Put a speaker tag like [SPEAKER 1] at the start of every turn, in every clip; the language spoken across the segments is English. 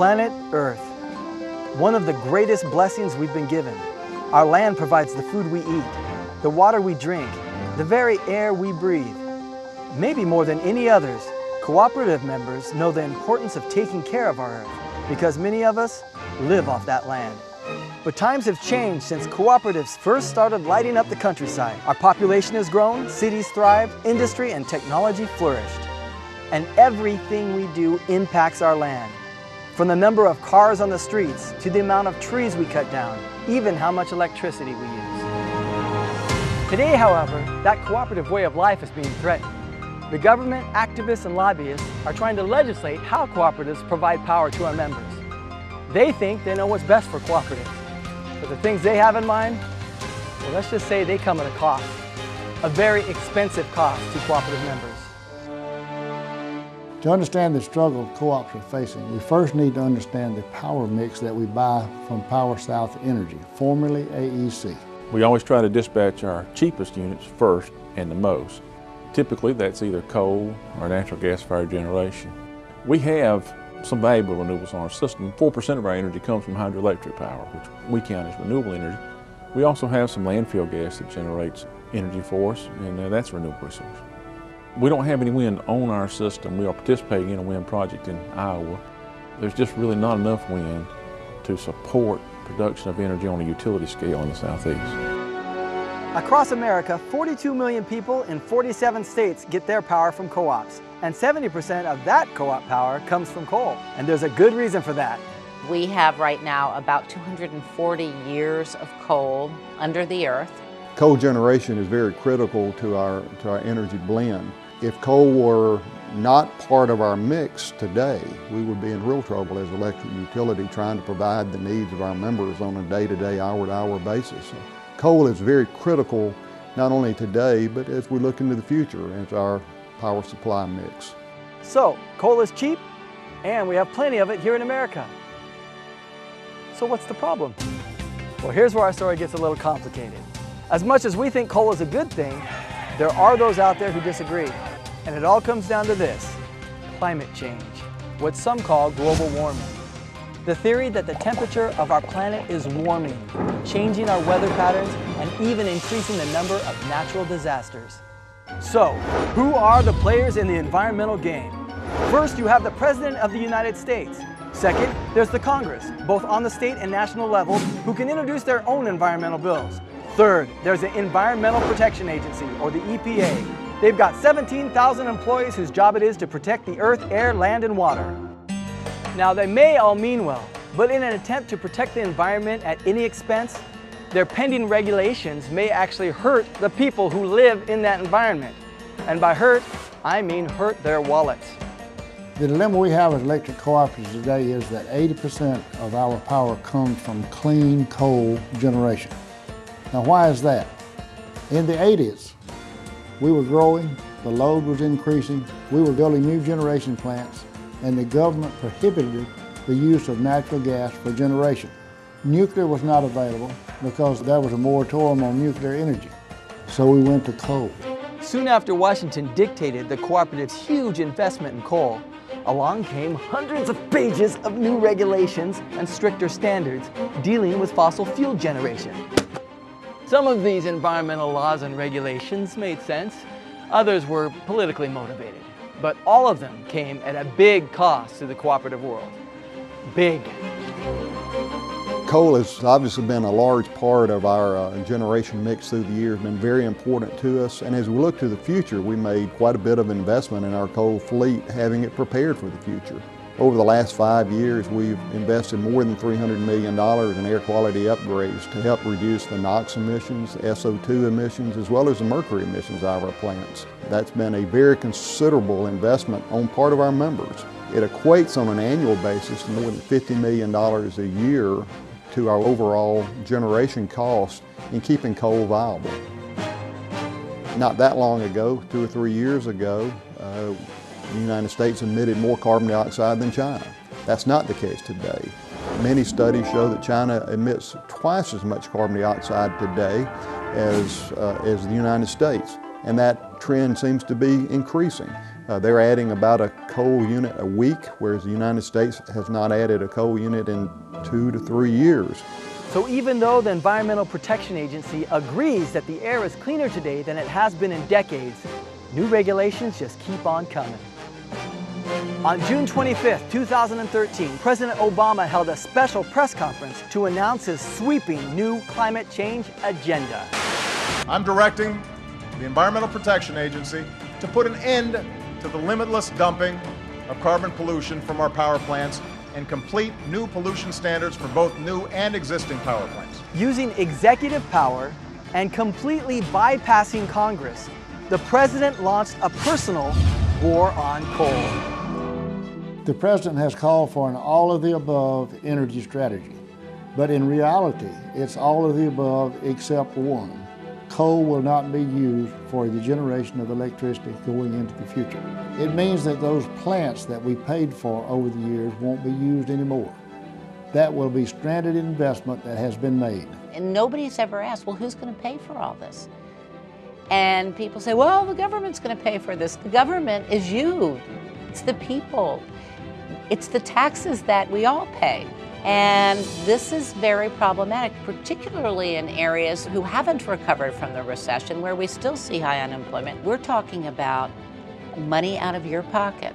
[SPEAKER 1] Planet Earth, one of the greatest blessings we've been given. Our land provides the food we eat, the water we drink, the very air we breathe. Maybe more than any others, cooperative members know the importance of taking care of our earth because many of us live off that land. But times have changed since cooperatives first started lighting up the countryside. Our population has grown, cities thrived, industry and technology flourished. And everything we do impacts our land. From the number of cars on the streets to the amount of trees we cut down, even how much electricity we use. Today, however, that cooperative way of life is being threatened. The government, activists, and lobbyists are trying to legislate how cooperatives provide power to our members. They think they know what's best for cooperatives. But the things they have in mind, well, let's just say they come at a cost. A very expensive cost to cooperative members.
[SPEAKER 2] To understand the struggle co-ops are facing, we first need to understand the power mix that we buy from Power South Energy, formerly AEC.
[SPEAKER 3] We always try to dispatch our cheapest units first and the most. Typically, that's either coal or natural gas-fired generation. We have some valuable renewables on our system. 4% of our energy comes from hydroelectric power, which we count as renewable energy. We also have some landfill gas that generates energy for us, and that's a renewable resource. We don't have any wind on our system. We are participating in a wind project in Iowa. There's just really not enough wind to support production of energy on a utility scale in the Southeast.
[SPEAKER 1] Across America, 42 million people in 47 states get their power from co-ops. And 70% of that co-op power comes from coal. And there's a good reason for that.
[SPEAKER 4] We have right now about 240 years of coal under the earth.
[SPEAKER 5] Coal generation is very critical to our energy blend. If coal were not part of our mix today, we would be in real trouble as an electric utility trying to provide the needs of our members on a day-to-day, hour-to-hour basis. So coal is very critical not only today, but as we look into the future as our power supply mix.
[SPEAKER 1] So, coal is cheap, and we have plenty of it here in America. So what's the problem? Well, here's where our story gets a little complicated. As much as we think coal is a good thing, there are those out there who disagree. And it all comes down to this: climate change, what some call global warming. The theory that the temperature of our planet is warming, changing our weather patterns, and even increasing the number of natural disasters. So, who are the players in the environmental game? First, you have the President of the United States. Second, there's the Congress, both on the state and national level, who can introduce their own environmental bills. Third, there's the Environmental Protection Agency, or the EPA. They've got 17,000 employees whose job it is to protect the earth, air, land, and water. Now, they may all mean well, but in an attempt to protect the environment at any expense, their pending regulations may actually hurt the people who live in that environment. And by hurt, I mean hurt their wallets.
[SPEAKER 2] The dilemma we have as electric cooperatives today is that 80% of our power comes from clean coal generation. Now, why is that? In the 80s, we were growing, the load was increasing, we were building new generation plants, and the government prohibited the use of natural gas for generation. Nuclear was not available because there was a moratorium on nuclear energy. So we went to coal.
[SPEAKER 1] Soon after Washington dictated the cooperative's huge investment in coal, along came hundreds of pages of new regulations and stricter standards dealing with fossil fuel generation. Some of these environmental laws and regulations made sense. Others were politically motivated. But all of them came at a big cost to the cooperative world. Big.
[SPEAKER 5] Coal has obviously been a large part of our generation mix through the years, been very important to us. And as we look to the future, we made quite a bit of investment in our coal fleet, having it prepared for the future. Over the last 5 years, we've invested more than $300 million in air quality upgrades to help reduce the NOx emissions, SO2 emissions, as well as the mercury emissions out of our plants. That's been a very considerable investment on part of our members. It equates on an annual basis to more than $50 million a year to our overall generation cost in keeping coal viable. Not that long ago, 2 or 3 years ago, the United States emitted more carbon dioxide than China. That's not the case today. Many studies show that China emits twice as much carbon dioxide today as the United States. And that trend seems to be increasing. They're adding about a coal unit a week, whereas the United States has not added a coal unit in 2 to 3 years.
[SPEAKER 1] So even though the Environmental Protection Agency agrees that the air is cleaner today than it has been in decades, new regulations just keep on coming. On June 25th, 2013, President Obama held a special press conference to announce his sweeping new climate change agenda.
[SPEAKER 6] I'm directing the Environmental Protection Agency to put an end to the limitless dumping of carbon pollution from our power plants and complete new pollution standards for both new and existing power plants.
[SPEAKER 1] Using executive power and completely bypassing Congress, the President launched a personal war on coal.
[SPEAKER 2] The President has called for an all-of-the-above energy strategy, but in reality, it's all of the above except one. Coal will not be used for the generation of electricity going into the future. It means that those plants that we paid for over the years won't be used anymore. That will be stranded investment that has been made.
[SPEAKER 4] And nobody's ever asked, well, who's going to pay for all this? And people say, well, the government's going to pay for this. The government is you. It's the people. It's the taxes that we all pay. And this is very problematic, particularly in areas who haven't recovered from the recession, where we still see high unemployment. We're talking about money out of your pocket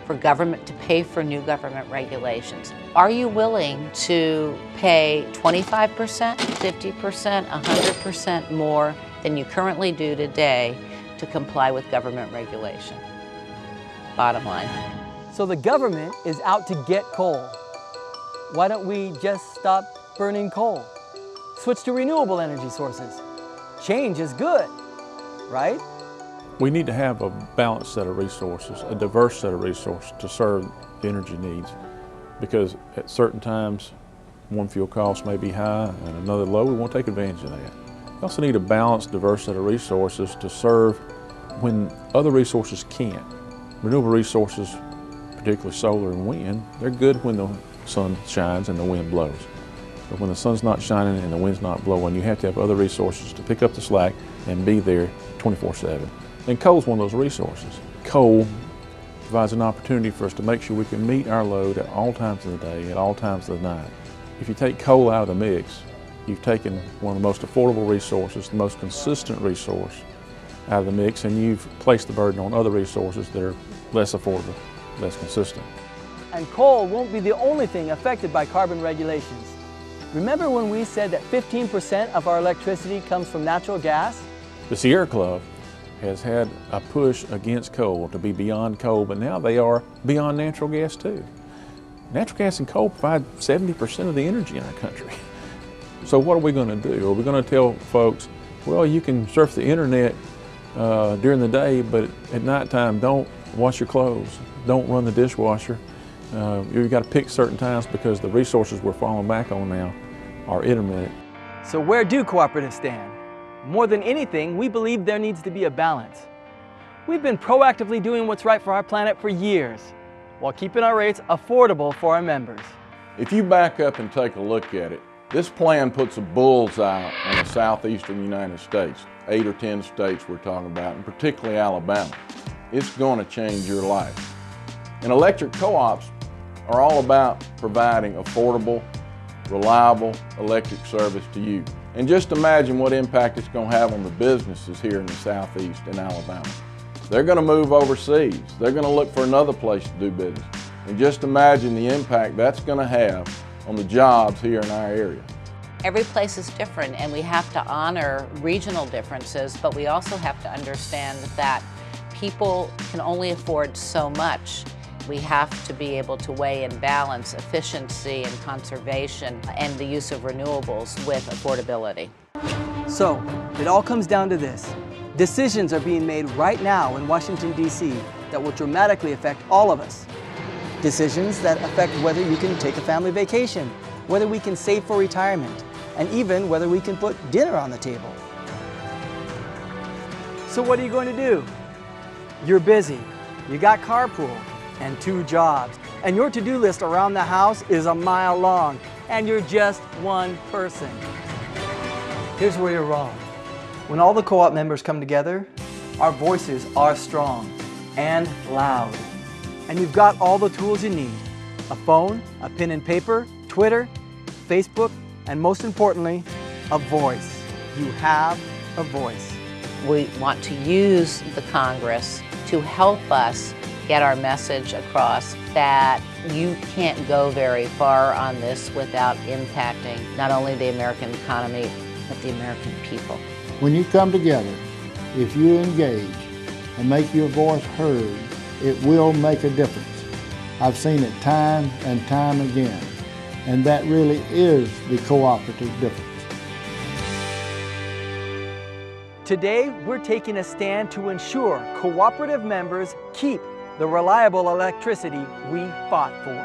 [SPEAKER 4] for government to pay for new government regulations. Are you willing to pay 25%, 50%, 100% more than you currently do today to comply with government regulation? Bottom line.
[SPEAKER 1] So the government is out to get coal. Why don't we just stop burning coal? Switch to renewable energy sources. Change is good, right?
[SPEAKER 3] We need to have a balanced set of resources, a diverse set of resources to serve the energy needs, because at certain times one fuel cost may be high and another low. We want to take advantage of that. We also need a balanced, diverse set of resources to serve when other resources can't. Renewable resources, particularly solar and wind, they're good when the sun shines and the wind blows. But when the sun's not shining and the wind's not blowing, you have to have other resources to pick up the slack and be there 24/7. And coal's one of those resources. Coal provides an opportunity for us to make sure we can meet our load at all times of the day, at all times of the night. If you take coal out of the mix, you've taken one of the most affordable resources, the most consistent resource out of the mix, and you've placed the burden on other resources that are less affordable, less consistent.
[SPEAKER 1] And coal won't be the only thing affected by carbon regulations. Remember when we said that 15% of our electricity comes from natural gas?
[SPEAKER 3] The Sierra Club has had a push against coal to be beyond coal, but now they are beyond natural gas too. Natural gas and coal provide 70% of the energy in our country. So what are we going to do? Are we going to tell folks, well, you can surf the internet during the day, but at nighttime don't wash your clothes, don't run the dishwasher. You've got to pick certain times because the resources we're falling back on now are intermittent.
[SPEAKER 1] So where do cooperatives stand? More than anything, we believe there needs to be a balance. We've been proactively doing what's right for our planet for years, while keeping our rates affordable for our members.
[SPEAKER 7] If you back up and take a look at it, this plan puts a bullseye on the southeastern United States, 8 or 10 states we're talking about, and particularly Alabama. It's going to change your life. And electric co-ops are all about providing affordable, reliable electric service to you. And just imagine what impact it's going to have on the businesses here in the Southeast in Alabama. They're going to move overseas. They're going to look for another place to do business. And just imagine the impact that's going to have on the jobs here in our area.
[SPEAKER 4] Every place is different, and we have to honor regional differences, but we also have to understand that people can only afford so much. We have to be able to weigh and balance efficiency and conservation and the use of renewables with affordability.
[SPEAKER 1] So, it all comes down to this. Decisions are being made right now in Washington, D.C. that will dramatically affect all of us. Decisions that affect whether you can take a family vacation, whether we can save for retirement, and even whether we can put dinner on the table. So what are you going to do? You're busy, you got carpool, and 2 jobs, and your to-do list around the house is a mile long, and you're just one person. Here's where you're wrong. When all the co-op members come together, our voices are strong and loud. And you've got all the tools you need: a phone, a pen and paper, Twitter, Facebook, and most importantly, a voice. You have a voice.
[SPEAKER 4] We want to use the Congress to help us get our message across that you can't go very far on this without impacting not only the American economy, but the American people.
[SPEAKER 2] When you come together, if you engage and make your voice heard, it will make a difference. I've seen it time and time again, and that really is the cooperative difference.
[SPEAKER 1] Today, we're taking a stand to ensure cooperative members keep the reliable electricity we fought for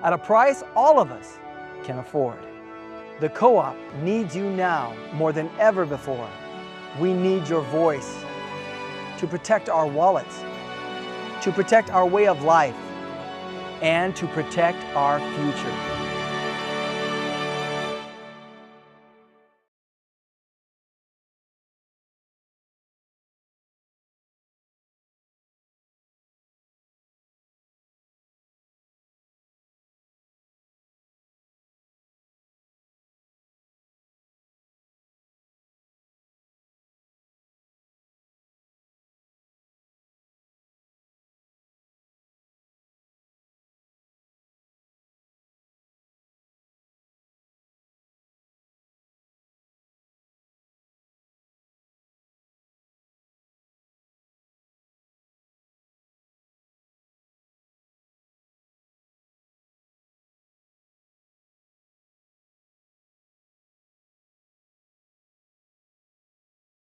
[SPEAKER 1] at a price all of us can afford. The co-op needs you now more than ever before. We need your voice to protect our wallets, to protect our way of life, and to protect our future.